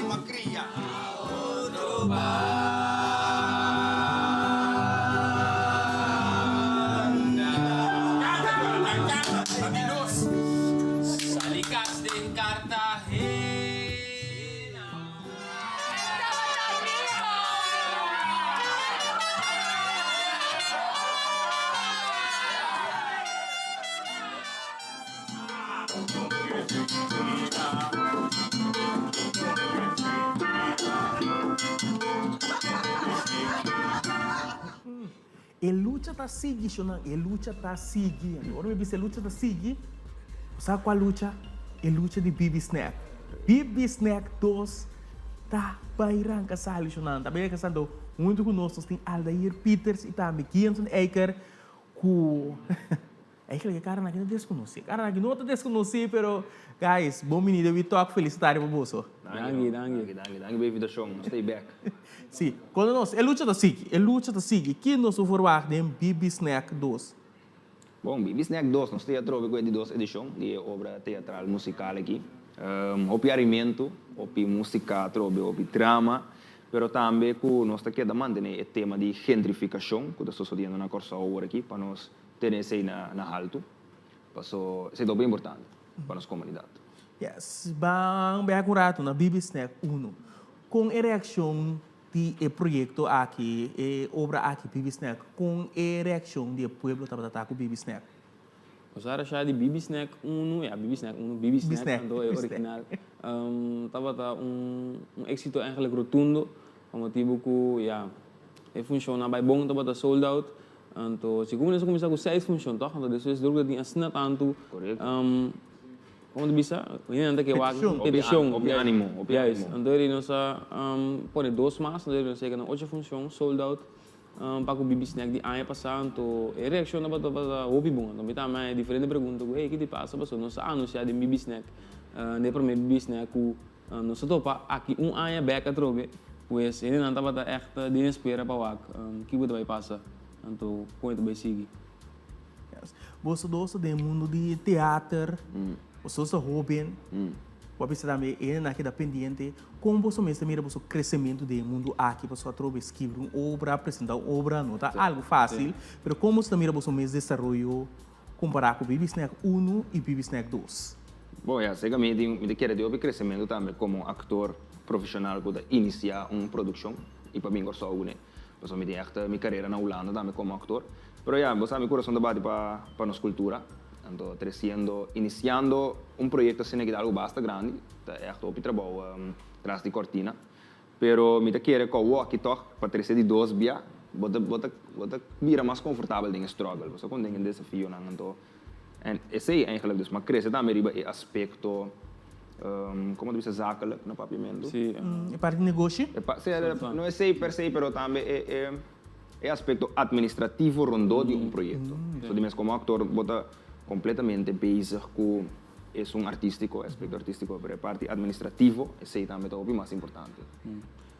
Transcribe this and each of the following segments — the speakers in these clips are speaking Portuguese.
macria. Salikas din Cartagena. E luta tá seguindo, Shonan. E luta tá seguindo. Agora me disse, a luta tá seguindo. Sabe qual luta? É luta de Bibi Snack. Bibi Snack 2 tá bairando com a Shonan. Tá bem casando muito conosco. Tem Aldair Peters e também Gianson Eicher. Eicher que cara não desconhece. Cara não te desconhece, pero guys, bom menino, eu estou felicitar para você. Dank, baby, the show. Stay back. Sim, quando nós, é luta da SIG, que nós verwacht em Bibi Snack 2. Bom, Bibi Snack 2, nós temos a com a 2 edição de obra teatral musical aqui. Opi alimento, opi música, trobe, opi drama, pero também com nós queda manter o tema de gentrificação, que está sucedendo na corsa agora aqui, para nós terem isso na alto. Isso é bem importante para a nossa comunidade. Yes, bem acurado na Bibi Snack 1. Com a reação do projeto aqui, a obra aqui, Bibi Snack, com a reação do povo que está com Bibi Snack. Usara siya di Bibi Snack 1, Bibi Snack 1, Bibi Snack, ando é original. Tava éxito eigenlijk rotundo, o motivo que funciona bem bom, tava sold out. Então, se começa com 6 funciona, toch? Então, depois dura de assina tanto. Correto. Como bisa, ini nanti kayak edition, Opi ánimo. Então, ele não põe 2 mais, então ele não sei que não 8 funciona, sold out. Para o Bibi Snack di ano passado, então a reação na bata hopi bom. Então, kita mais diferente pergunta, hey, que te passa, passou, não sei anunciar de Bibi Snack, nem para mim Bibi Snack, não sei topa aqui ano back atrobe, pois ele não estava echt de espera para o que vai passar, então ponto vai seguir. Você gosta do mundo de teatro, você gosta de hobby, você também é naquele dependente, como você mesmo mira o crescimento do mundo aqui, você trouxe escrever uma obra, apresentar uma obra, não tá algo fácil, mas como você mira você mesmo desenvolveu comparar com o Bibi Snack 1 e Bibi Snack 2? Bom, seguramente me quero ter o crescimento também como ator profissional que iniciar uma produção e para mim só o né. Pois me tem minha carreira na Holanda também como ator, mas você me coração debate para nossa cultura. Então, iniciando um projeto assim que é algo bastante grande, é o trabalho atrás de cortina, pero me quero que o aqui toque para ter de 2 via, bota vira mais confortável em struggle, você quando tem desafio não então, esse é eigenlijk dus, mas cresce também riba o aspecto como diz zakelijk no papiamento. Sim. É parte de negócio? Não é sei per se, pero também é aspecto administrativo rondo de um projeto. So, de como ator bota completamente bezig com artístico, aspecto artístico, pero a parte administrativo, esse também é o mais importante.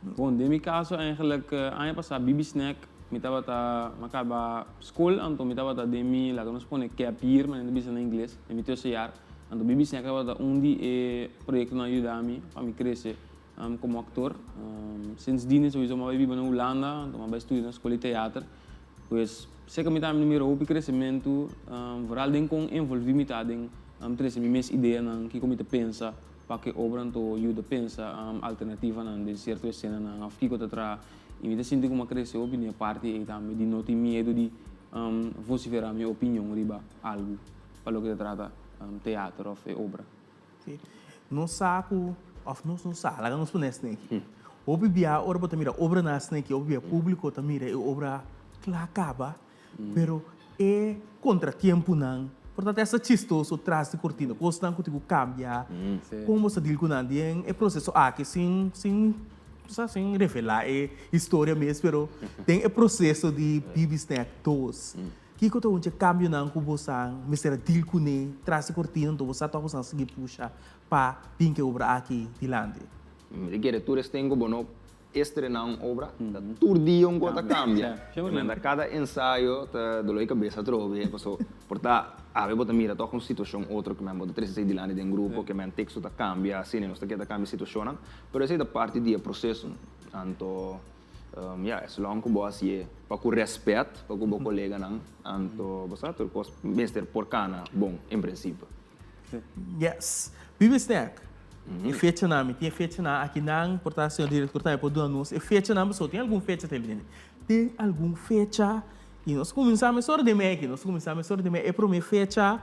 Bom, de meu caso, eigenlijk, ano passado, Bibi Snack, me estava acaba escola, então me estava de mim, lá que nós põe cap year, mas não bisa na inglês, me teu sear, então Bibi Snack estava de projeto na ajuda a mim, para me crescer como ator. Sinds dien sowieso maar vivo na Holanda, então eu estudo na escola de teatro, pois sei que me também me o crescimento, vooral denk com envolvimento em trazer minhas ideias na que como te pensa, para que obra então ajuda pensa alternativa na de certa cena na que eu tra e me sinto como crescer opinião parte e também de não ter medo de vociferar minha opinião riba algo para o que trata teatro ou obra. Sim. No saco, of não sabe, lá nós ponemos aqui. Obi bia ora bota mira obra na snake, obi bia público ta mira e obra que lá acaba, pero é contratempo não. Portanto, essa chistoso traz de cortina, costa que tipo cambia. Como você diz com nadie, é processo aqui sem revelar é história mesmo, pero tem o processo de Bibi Snack 2. Que eu estou cambio não com você, mas era deal com ele, traz de cortina, então você está conseguindo seguir puxa para pinque obra aqui de lande. De diretores tenho bono estrenar uma obra, todo dia um coisa cambia. Cada ensaio, da dor de cabeça trove, passou, porta a ver, mira, toch uma situação outra que man bota 3 de lá em grupo, que man texto tá cambia, assim, não está que tá cambia situação, pero essa é da parte do processo, então, é longo que boa assim, para com respeito, para com o colega não, então, você sabe, cos mestre por cana, bom, em princípio. Yes. Bibi Snack. E fecha nome, tem fecha na aqui não, portanto, senhor diretor, tá por duas nós. E fecha nome só tem algum fecha também. Tem algum fecha e nós começamos a hora de mês aqui, nós começamos a hora de mês. É para minha fecha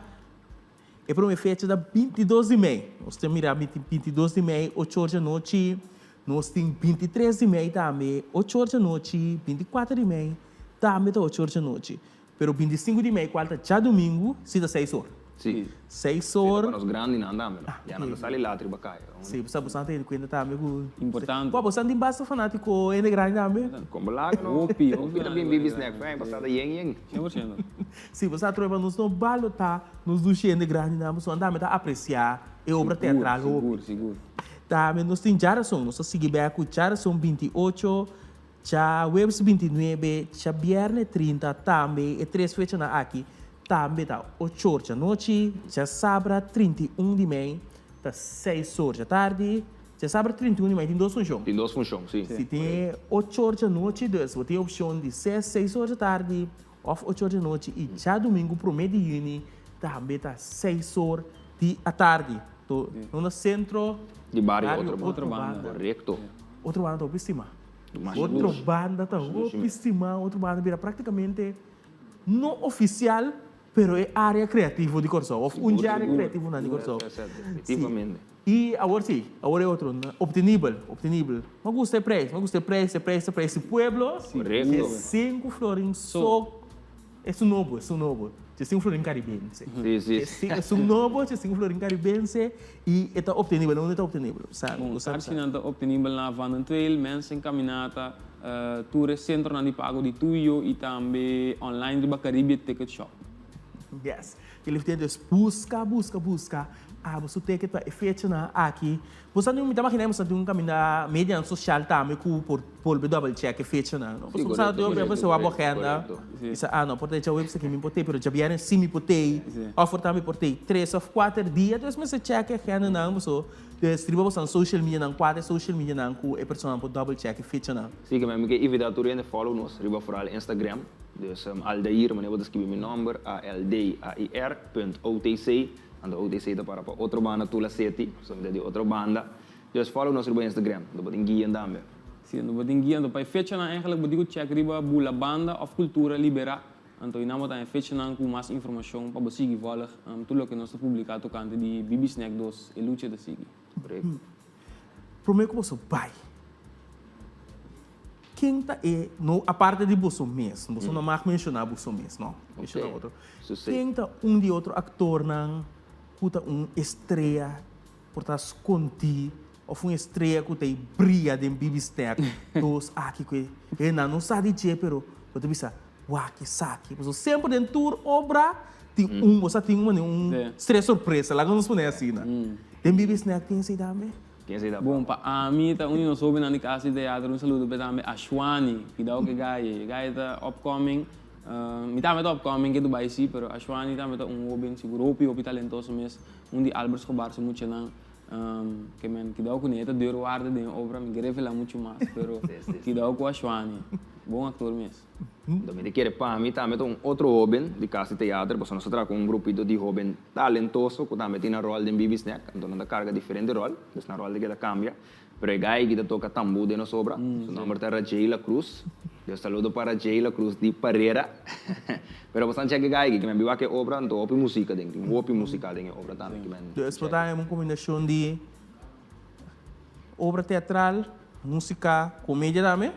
da 22 de mês. Nós temos mirar 22 de mês, 8 horas da noite. Nós temos 23 de mês também, 8 horas da noite, 24 de mês também 8 horas da noite. Pero 25 de mês, quarta, já domingo, se dá 6 horas. Sim. 6 horas. Para os grandes não andam, já não sai lá tribacaia. Sim, você tem em conta também. Importante. Pô, você tem bastante fanático em grande também. Como lá, não. Opi, Vira bem bibi snack, vai passada yang. 100%. Sim, você trabalha nos no balo tá, nos do de grande também, você anda a apreciar e obra teatral. Seguro. Também nós tem Jarason, nós seguimos bem com Jarason 28, já Webs 29, já Viernes 30 também, e 3 fechas na aqui. Também tá 8 horas da noite, já sábado 31 de mês, tá 6 horas da tarde, já sábado 31 de mês, tem 2 funções. Tem 2 funções, sim. Se tem 8 horas da noite, você tem a opção de 6 horas da tarde, ou 8 horas da noite, e já domingo, pro mês de junho, também tá 6 horas da tarde. No centro, De barrio, outra banda. Correto. outra banda tá opistima. Mais Outra luz. banda tá Luz. opistima, outra banda vira praticamente não oficial, pero é área criativa de Corsol. Ou área criativa na de Corsol. Definitivamente. E agora sim, agora é outro, obtenível. Me gusta o preço, pueblo, Correto. é 5 florins só, é um novo, é 5 florins caribense. Sim. É um novo, é 5 florins caribense e é obtenível, não é obtenível, sabe? Bom, sabe não obtenível na Van Trail, mensen caminhata, tour centro na di pago di tuyo e também online di Bacaribe Ticket Shop. Yes. Ele tem busca. Você tem que estar feito aqui. Você não me dá mais você tem caminhar mídia social também por double check feito não. Você sabe você vai borrando. Isso não pode ter website que me botei, pero já vieram sim me botei. Offer também botei 3 ou 4 dias, depois você check que não você distribuir você social media não 4 social media não com a pessoa por double check feito não. Sim, que me que evita tu ainda follow nos, riba vooral Instagram. Dus Aldair, meneer, wat escrever mijn nummer, aldair.otc. En de OTC está para outra banda, Tula City, so de outra banda. Dus follow nos riba Instagram, dat wordt in guia também. Sim, no botin guia, no pai fecha na eigenlijk botigo check riba bula banda of cultura libera. Então inamo tá fecha na com mais informação para você seguir volg. Tudo que nós publicado cante de Bibi Snack 2 e luta de seguir. Correto. Primeiro que você vai. Quem tá no a parte de você mesmo, você não mais mencionar você mesmo, não. Mencionar outro. Quem tá de outro ator não puta estreia por tá escondi ou uma estreia que tem brilha de Bibi Snack dos aqui que não sabe dizer, pero você pensa, uau, que saque. Você sempre dentro tour obra tem você tem estreia surpresa, lá que nós põe assim, né? Tem Bibi Snack tem esse também. Quem sei da Bom, para mim, tá não soube na casa de teatro, saludo para também a Shwani, que dá o que gai tá upcoming. Me também tá upcoming que do Dubai sim, pero a Shwani também tá jovem, seguro, opi talentoso mesmo, de Albert Escobar se muito não, que dá o que nem tá deu o ar de obra, me queria falar muito mais, pero que dá o com a Shwani, bom ator mesmo. Então, me quer para mim também tem outro jovem de casa de teatro, porque nós trabalhamos com grupito de jovem talentoso, que também tem a rol de Bibi Snack, então não carga diferente rol, então na rol de que ela cambia. Pero el guy que toca tambu de nos obra, su nombre era Jayla Cruz. Yo saludo para Jayla Cruz de Parera. Pero bastante que guy que me viva que obra, então opi música dentro, opi musical dentro obra também. Depois é uma combinação de obra teatral, música, comédia também.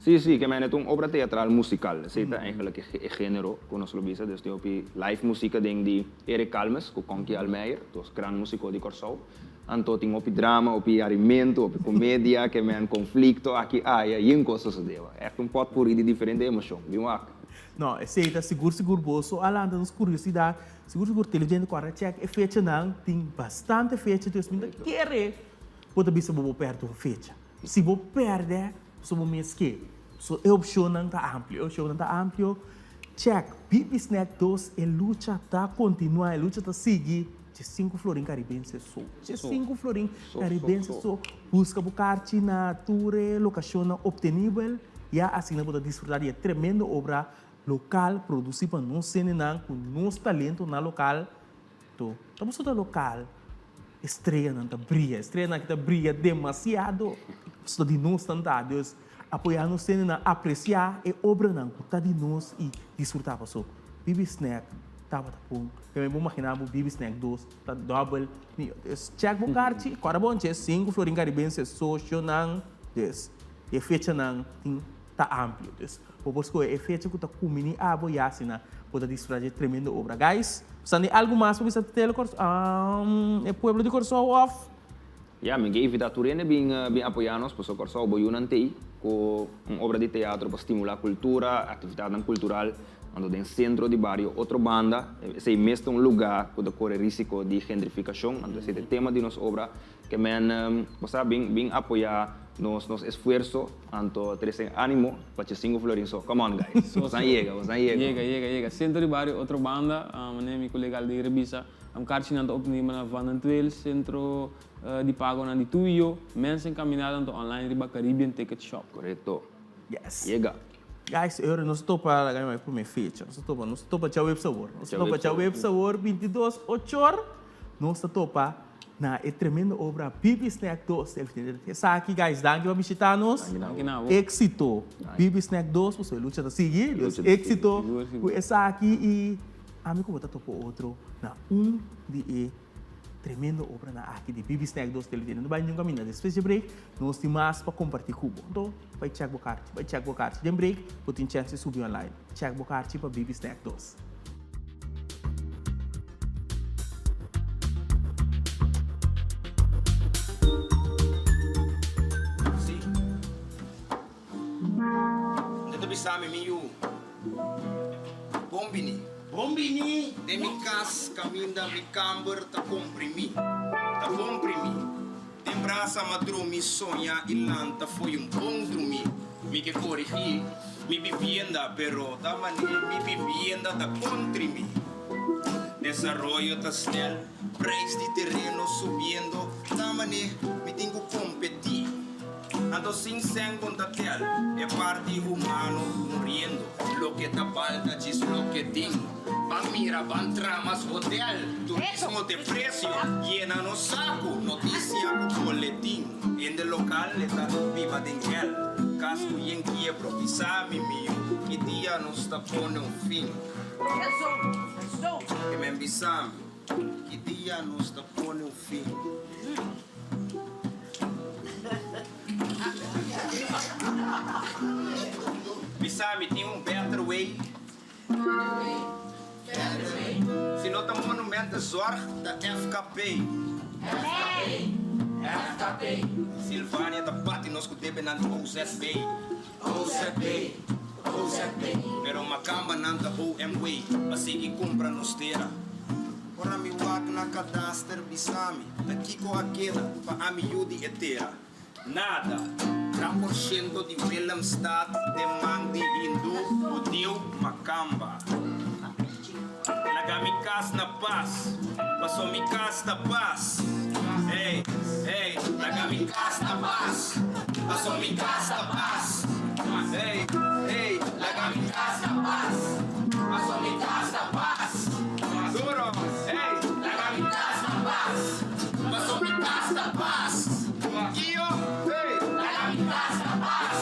Sí, que me é uma obra teatral musical. Esse é eigenlijk o gênero que nós lobisa. Dus tem live música de Eric Calmes, com Conky Almeyer, dos grandes músicos de Corsol. Então tem drama, alimento, comédia, que me conflito, aqui, e coisas dela. É potpourri de diferentes emoções, viu? Não, esse aí tá seguro, bolso, além das curiosidades, seguro, televisão, corre, check, é fecha não, tem bastante fecha, Deus me quer, pode ver se eu vou perder uma fecha. Se vou perder, sou me esquecer. So, a opção não está amplo, check, Bibi Snack 2, a luta tá continua, a luta tá seguir, de 5 florin caribense só. De 5 florin caribense só. Busca bucarte na ture locação obtenível, e assim nós podemos desfrutar de tremenda obra local, produzida para nós, com nosso talento na local. Então, estamos no local, estreia não tá brilha demasiado. Estou de nós tantos apoiar nos a apreciar e obra não tá de nós e desfrutar passou. Bibi Snack tava tapung. Eu me imaginar o Bibi Snack 2 tá double. Check o carte, agora bom, 5 florin caribense social não, des. E fecha não tá amplo, des. O bosco é fecha que tá comini abo e assina pode desfrutar de tremenda obra. Guys, você algo mais para visitar telecurso? É Pueblo de Corso off. Ja, me geef dat toerien bem apoiados, por so corso o Yunantei, com uma obra de teatro para estimular a cultura, atividade cultural, ando dentro centro de barrio, outra banda, se mesmo lugar que corre risco de gentrificação, ando esse tema de nossa obra, que men, você bem apoiar nos esforço, anto ter ânimo para que 5 florin so. Come on guys, você chega. Chega. Centro de barrio, outra banda, meu colega de revista, kaartje aan het opnemen van een tweede centro di pago na di tuyo, mensen caminhando online riba Caribbean Ticket Shop. Correto. Yes. Chega. Guys, eu não estou para ganhar para minha fecha. Não estou para o web sabor. Não estou para o web sabor 22 8 horas. Não estou para na tremenda obra Bibi Snack 2. Essa aqui, guys, danke para visitar-nos. Éxito. Bibi Snack 2, você luta a seguir. Éxito. Essa aqui e amigo botar topo outro na de tremenda obra na aqui de Bibi Snack 2 televisão. Não vai nenhum caminho. Depois de break, nós temos mais para compartilhar cubo. Então, vai check bocarte. De break, pode ter chance de subir online. Check bocarte para Bibi Snack 2. Sim. Dito bisami miyu. Bombini, de mi cas caminda mi camber ta comprimi. Tem braça madrumi sonha ilanta foi bom drumi. Mi que corrigi, mi vivienda pero tamani mi vivienda ta contrimi. Desarrollo ta snel, preço de terreno subiendo, tamani mi tengo competir. Ando sin contatel, é parte humano muriendo. Lo que te falta es lo que tengo. Van mira, van tramas, hotel, turismo de precio, llena no saco, noticia con boletín. En el local está viva de gel, casco y en quiebro, pisami mío, que día nos está pone un fin. Que me envisame, que día nos está pone un fin. Bisami tem better way. Se não tá monumento zorg da FKP. Silvânia da bate nós que deve nan OZB. Pero Macamba nan da OMW. Mas que compra nos terra. Ora mi wak na cadastre bisami. Daqui com a queda pa amiúdi etera. Nada. 3% de Willemstad, de Mangdi, Hindu, Udil, Macamba. Laga mi cas na paz, passou mi cas na paz. Hey, laga mi cas na paz, passou mi cas na paz. Hey, laga mi cas na paz, passou mi cas na paz. Duro, hey, laga mi cas na paz, passou mi cas na paz. Yo, hey, laga mi cas na paz,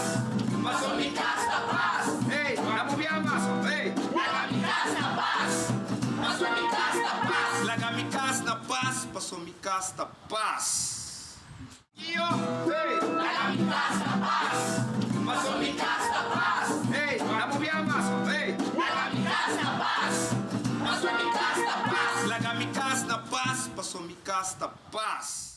passou mi cas na paz. Hey, vamos ver mais, hey, laga mi cas na paz. Passou mi cas na paz. Laga mi cas na paz, passou mi cas na paz. Yo, hey, laga mi cas na paz, passou mi cas na paz. Hey, vamos ver mais, hey, laga mi cas na paz, passou mi cas na paz. Laga mi cas na paz, passou mi cas na paz.